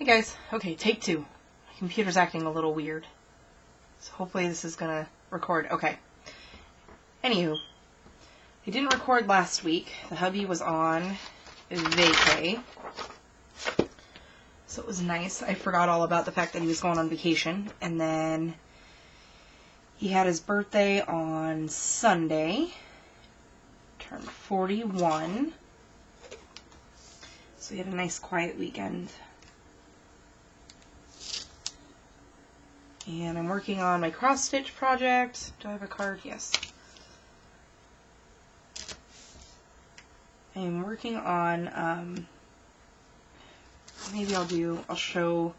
Hey guys, okay, take two. My computer's acting a little weird. So hopefully this is gonna record. Okay. Anywho, I didn't record last week. The hubby was on vacay. So it was nice. I forgot all about the fact that he was going on vacation. And then he had his birthday on Sunday. Turned 41. So he had a nice quiet weekend. And I'm working on my cross-stitch project. Do I have a card? Yes. I'm working on, maybe I'll show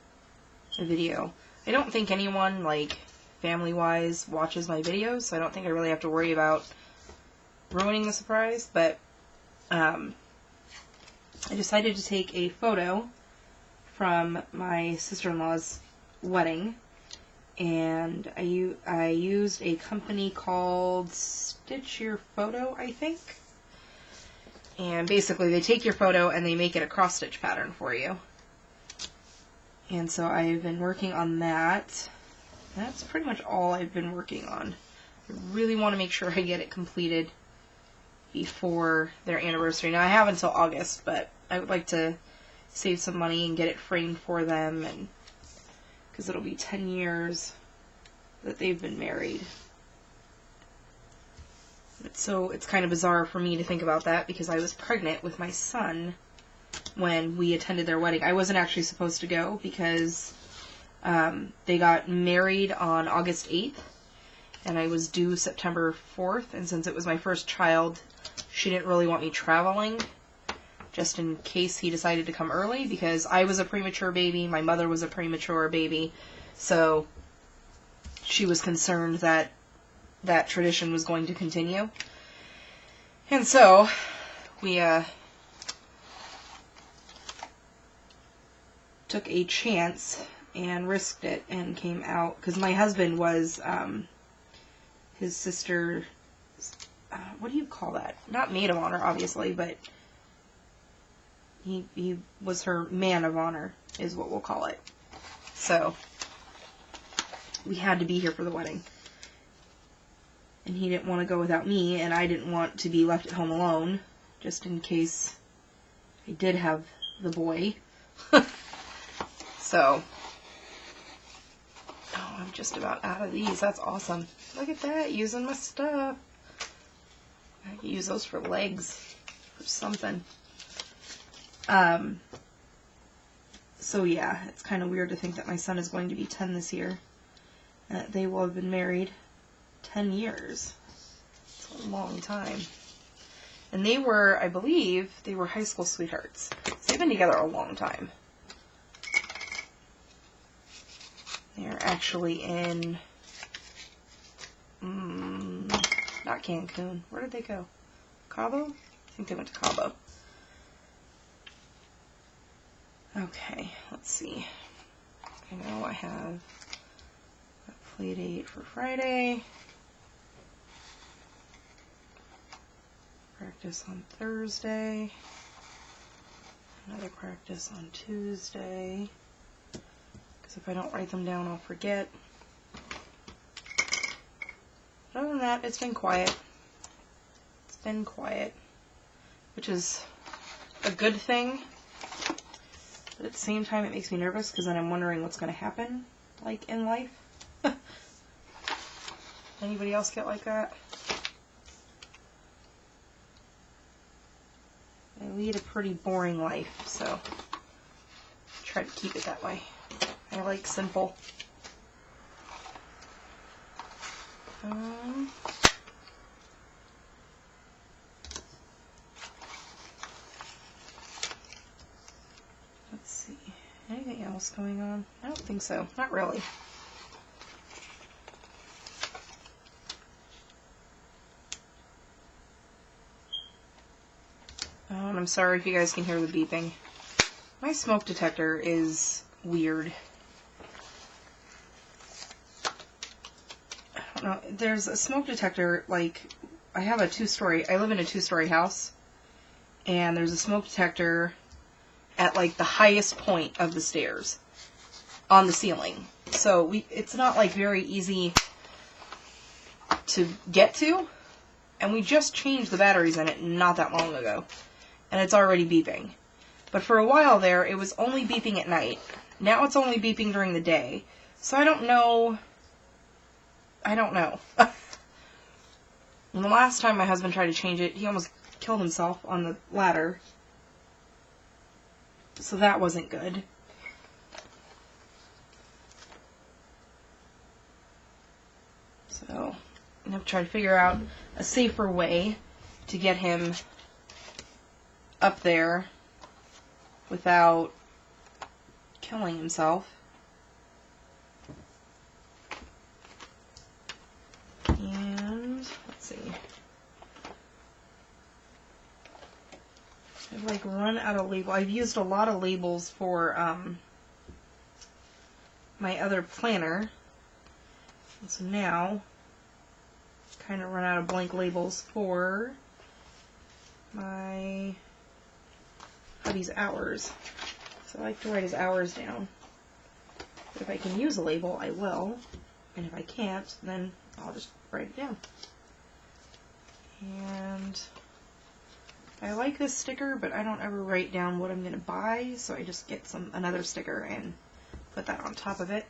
a video. I don't think anyone, like, family-wise watches my videos, so I don't think I really have to worry about ruining the surprise, but, I decided to take a photo from my sister-in-law's wedding. And I used a company called Stitch Your Photo, I think. And basically they take your photo and they make it a cross-stitch pattern for you. And so I've been working on that. That's pretty much all I've been working on. I really want to make sure I get it completed before their anniversary. Now I have until August, but I would like to save some money and get it framed for them, and because it'll be 10 years that they've been married. So it's kind of bizarre for me to think about that, because I was pregnant with my son when we attended their wedding. I wasn't actually supposed to go because they got married on August 8th, and I was due September 4th, and since it was my first child, she didn't really want me traveling, just in case he decided to come early, because I was a premature baby, my mother was a premature baby, so she was concerned that that tradition was going to continue. And so, we took a chance and risked it and came out, because my husband was his sister's, what do you call that? Not maid of honor, obviously, but he was her man of honor, is what we'll call it. So, we had to be here for the wedding. And he didn't want to go without me, and I didn't want to be left at home alone, just in case I did have the boy. So, oh, I'm just about out of these. That's awesome. Look at that, using my stuff. I could use those for legs or something. So yeah, it's kind of weird to think that my son is going to be 10 this year. They will have been married 10 years. It's a long time. And they were, I believe, they were high school sweethearts. So they've been together a long time. They're actually in, not Cancun. Where did they go? Cabo? I think they went to Cabo. Okay, let's see. I know I have a play date for Friday. Practice on Thursday. Another practice on Tuesday. Because if I don't write them down, I'll forget. But other than that, it's been quiet. It's been quiet. Which is a good thing. But at the same time, it makes me nervous, because then I'm wondering what's going to happen, like, in life. Anybody else get like that? I lead a pretty boring life, so try to keep it that way. I like simple. Let's see. Anything else going on? I don't think so. Not really. I'm sorry if you guys can hear the beeping. My smoke detector is weird. I don't know. There's a smoke detector, like, I live in a two-story house, and there's a smoke detector at like the highest point of the stairs on the ceiling. So it's not like very easy to get to. And we just changed the batteries in it not that long ago. And it's already beeping. But for a while there, it was only beeping at night. Now it's only beeping during the day. So I don't know. And the last time my husband tried to change it, he almost killed himself on the ladder. So that wasn't good. So I'm going to try to figure out a safer way to get him up there without killing himself. And let's see. I've like run out of labels. I've used a lot of labels for my other planner. And so now kind of run out of blank labels for my hubby's hours. So I like to write his hours down. But if I can use a label, I will. And if I can't, then I'll just write it down. And I like this sticker, but I don't ever write down what I'm going to buy, so I just get another sticker and put that on top of it.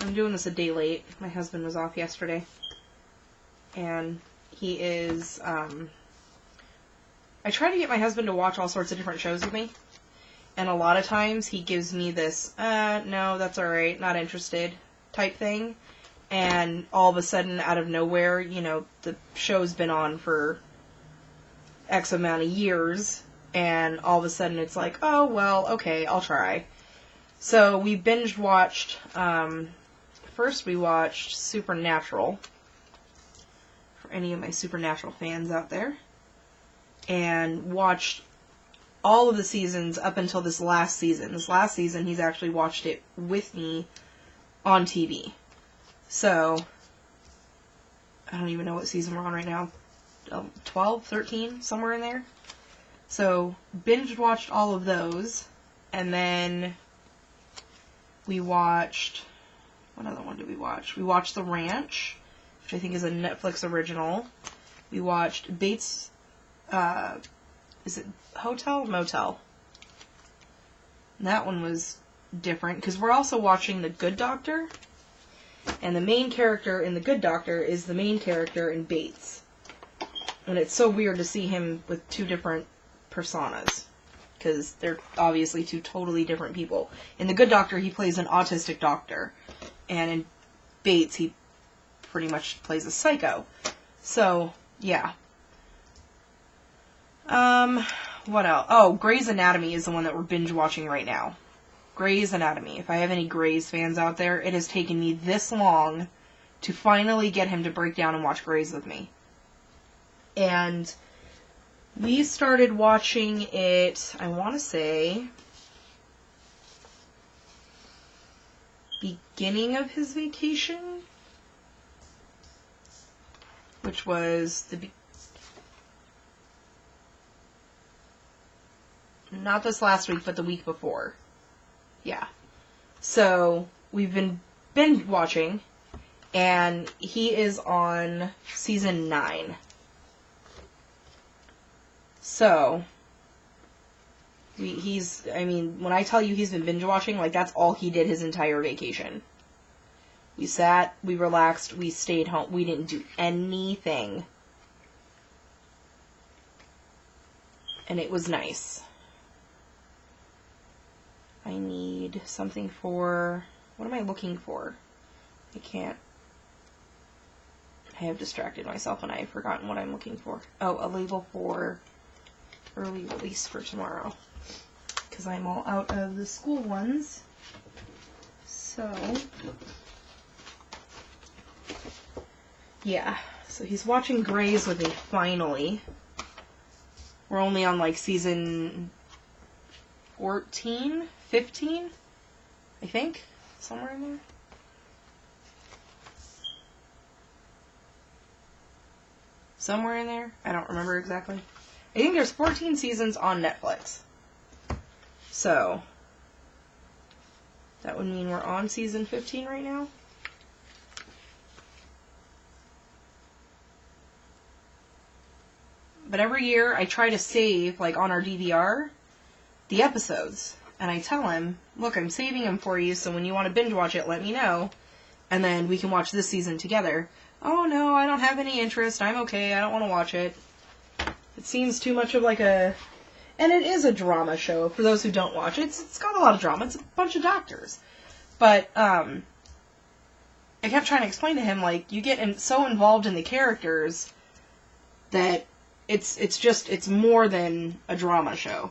I'm doing this a day late. My husband was off yesterday. And he is, I try to get my husband to watch all sorts of different shows with me. And a lot of times he gives me this, no, that's alright, not interested type thing. And all of a sudden, out of nowhere, you know, the show's been on for X amount of years. And all of a sudden it's like, oh, well, okay, I'll try. So we binge watched, first we watched Supernatural. For any of my Supernatural fans out there. And watched all of the seasons up until this last season. This last season, he's actually watched it with me on TV. So, I don't even know what season we're on right now. 12, 13, somewhere in there. So, binge watched all of those. And then we watched, what other one did we watch? We watched The Ranch, which I think is a Netflix original. We watched Bates, is it Hotel? Motel. And that one was different, because we're also watching The Good Doctor. And the main character in The Good Doctor is the main character in Bates. And it's so weird to see him with two different personas. Because they're obviously two totally different people. In The Good Doctor, he plays an autistic doctor. And in Bates, he pretty much plays a psycho. So, yeah. What else? Oh, Grey's Anatomy is the one that we're binge watching right now. Grey's Anatomy. If I have any Grey's fans out there, it has taken me this long to finally get him to break down and watch Grey's with me. And we started watching it, I want to say, beginning of his vacation, which was not this last week, but the week before. Yeah. So, we've been binge watching, and he is on season 9. So, I mean, when I tell you he's been binge watching, like, that's all he did his entire vacation. We sat, we relaxed, we stayed home, we didn't do anything. And it was nice. I need something for, what am I looking for? I have distracted myself and I have forgotten what I'm looking for. Oh, a label for early release for tomorrow. Because I'm all out of the school ones. So, yeah. So he's watching Grey's with me, finally. We're only on, like, season 14? 15? I think? Somewhere in there? Somewhere in there? I don't remember exactly. I think there's 14 seasons on Netflix. So, that would mean we're on season 15 right now. But every year I try to save, like on our DVR, the episodes. And I tell him, look, I'm saving them for you, so when you want to binge watch it, let me know. And then we can watch this season together. Oh no, I don't have any interest. I'm okay. I don't want to watch it. It seems too much of like a... And it is a drama show, for those who don't watch it. It's got a lot of drama. It's a bunch of doctors. But, I kept trying to explain to him, like, you get so involved in the characters that it's more than a drama show.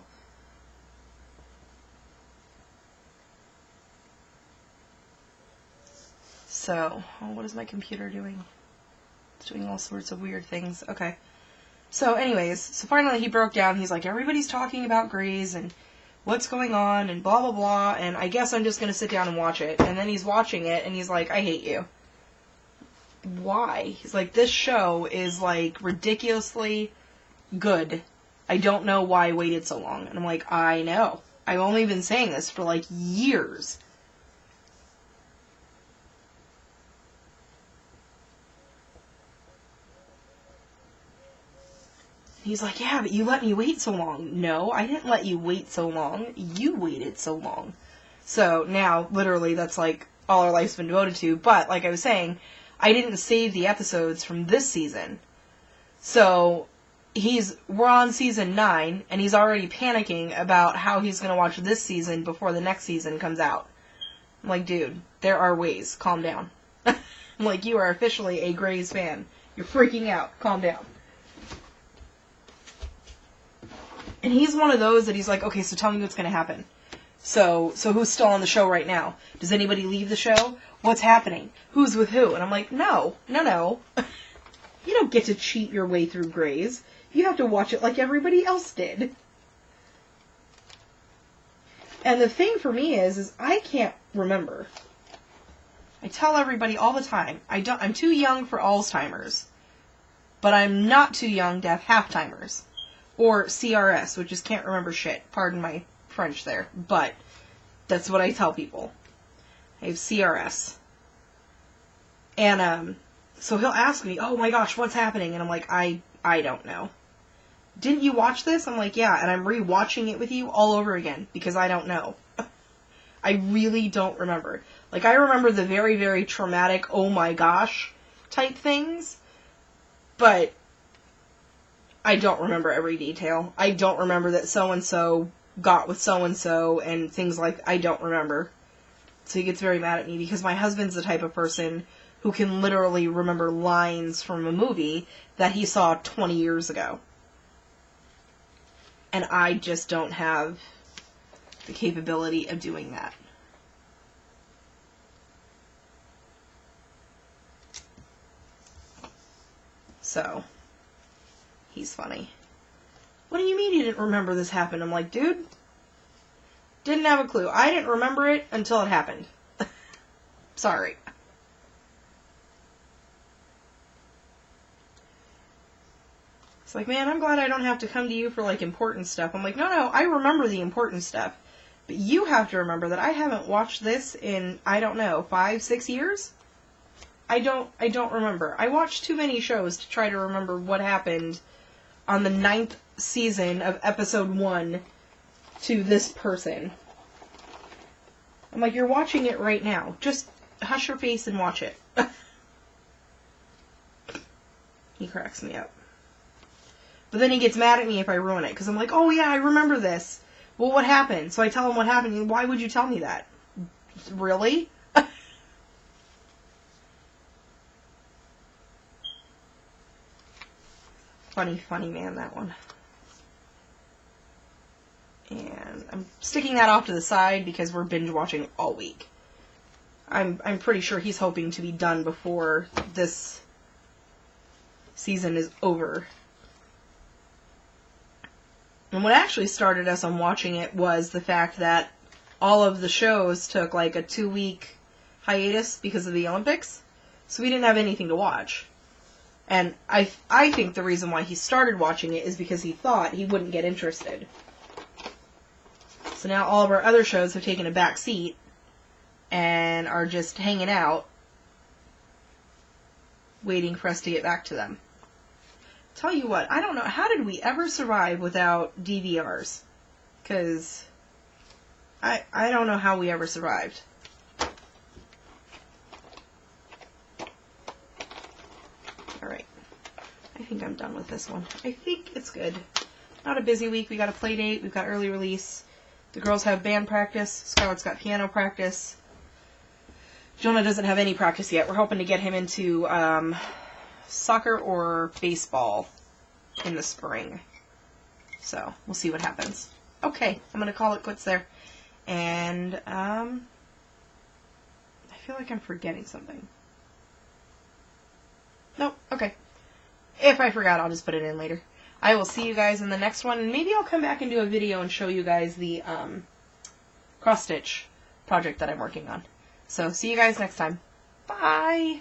So, what is my computer doing? It's doing all sorts of weird things. Okay. So anyways, so finally he broke down. He's like, everybody's talking about Grey's and what's going on and blah, blah, blah. And I guess I'm just going to sit down and watch it. And then he's watching it and he's like, I hate you. Why? He's like, this show is like ridiculously good. I don't know why I waited so long. And I'm like, I know. I've only been saying this for like years. He's like, yeah, but you let me wait so long. No, I didn't let you wait so long. You waited so long. So now, literally, that's like all our life's been devoted to. But, like I was saying, I didn't save the episodes from this season. So, we're on season 9, and he's already panicking about how he's going to watch this season before the next season comes out. I'm like, dude, there are ways. Calm down. I'm like, you are officially a Grey's fan. You're freaking out. Calm down. And he's one of those that he's like, okay, so tell me what's going to happen. So who's still on the show right now? Does anybody leave the show? What's happening? Who's with who? And I'm like, no. You don't get to cheat your way through Grey's. You have to watch it like everybody else did. And the thing for me is I can't remember. I tell everybody all the time, I'm too young for Alzheimer's. But I'm not too young to have half-timers. Or CRS, which is can't remember shit. Pardon my French there. But that's what I tell people. I have CRS. And, so he'll ask me, oh my gosh, what's happening? And I'm like, I don't know. Didn't you watch this? I'm like, yeah, and I'm re-watching it with you all over again, because I don't know. I really don't remember. Like, I remember the very, very traumatic, oh my gosh type things, but I don't remember every detail. I don't remember that so-and-so got with so-and-so and things like I don't remember. So he gets very mad at me because my husband's the type of person who can literally remember lines from a movie that he saw 20 years ago. And I just don't have the capability of doing that. So, he's funny. What do you mean you didn't remember this happened? I'm like, dude, didn't have a clue. I didn't remember it until it happened. Sorry. It's like, man, I'm glad I don't have to come to you for, like, important stuff. I'm like, no, I remember the important stuff. But you have to remember that I haven't watched this in, I don't know, 5, 6 years? I don't remember. I watched too many shows to try to remember what happened on the 9th season of episode 1 to this person. I'm like, you're watching it right now. Just hush your face and watch it. He cracks me up. But then he gets mad at me if I ruin it, because I'm like, oh yeah, I remember this. Well, what happened? So I tell him what happened, and why would you tell me that? Really? Funny man, that one. And I'm sticking that off to the side because we're binge watching all week. I'm pretty sure he's hoping to be done before this season is over. And what actually started us on watching it was the fact that all of the shows took like a 2-week hiatus because of the Olympics. So we didn't have anything to watch. And I think the reason why he started watching it is because he thought he wouldn't get interested. So now all of our other shows have taken a back seat and are just hanging out, waiting for us to get back to them. Tell you what, I don't know, how did we ever survive without DVRs? Because I don't know how we ever survived. Alright, I think I'm done with this one. I think it's good. Not a busy week. We got a play date, we've got early release. The girls have band practice, Skylar's got piano practice. Jonah doesn't have any practice yet. We're hoping to get him into soccer or baseball in the spring. So, we'll see what happens. Okay, I'm going to call it quits there. And, I feel like I'm forgetting something. Nope, okay. If I forgot, I'll just put it in later. I will see you guys in the next one, and maybe I'll come back and do a video and show you guys the cross-stitch project that I'm working on. So, see you guys next time. Bye!